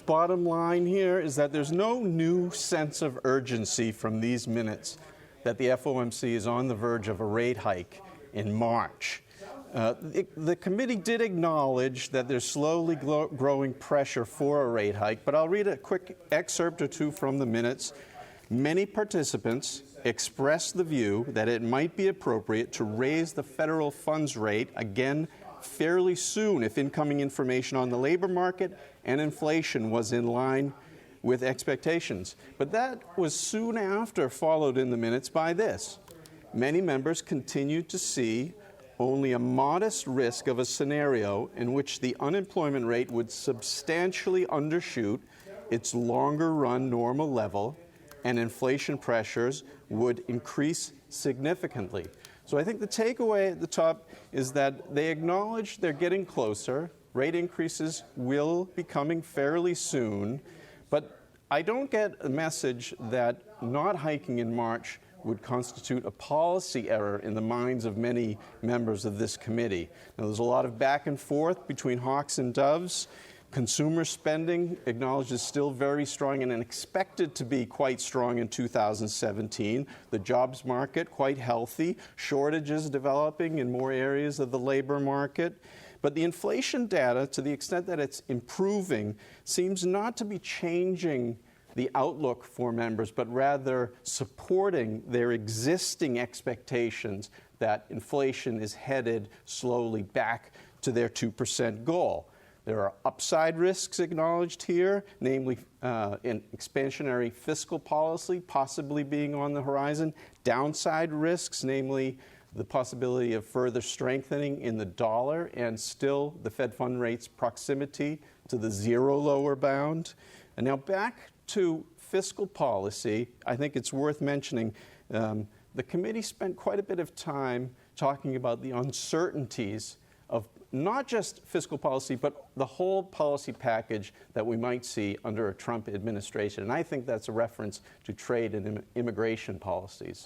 Bottom line here is that there's no new sense of urgency from these minutes that the FOMC is on the verge of a rate hike in March. The committee did acknowledge that there's slowly growing pressure for a rate hike, but I'll read a quick excerpt or two from the minutes. Many participants expressed the view that it might be appropriate to raise the federal funds rate again fairly soon if incoming information on the labor market and inflation was in line with expectations. But that was soon after followed in the minutes by this. Many members continued to see only a modest risk of a scenario in which the unemployment rate would substantially undershoot its longer-run normal level and inflation pressures would increase significantly. So I think the takeaway at the top is that they acknowledge they're getting closer. Rate increases will be coming fairly soon, but I don't get a message that not hiking in March would constitute a policy error in the minds of many members of this committee. Now, there's a lot of back and forth between hawks and doves. Consumer spending acknowledged is still very strong and expected to be quite strong in 2017. The jobs market quite healthy. Shortages developing in more areas of the labor market. But the inflation data, to the extent that it's improving, seems not to be changing the outlook for members, but rather supporting their existing expectations that inflation is headed slowly back to their 2% goal. There are upside risks acknowledged here, namely in expansionary fiscal policy possibly being on the horizon, downside risks, namely the possibility of further strengthening in the dollar and still the Fed fund rate's proximity to the zero lower bound. And now back to fiscal policy, I think it's worth mentioning the committee spent quite a bit of time talking about the uncertainties of not just fiscal policy, but the whole policy package that we might see under a Trump administration. And I think that's a reference to trade and immigration policies.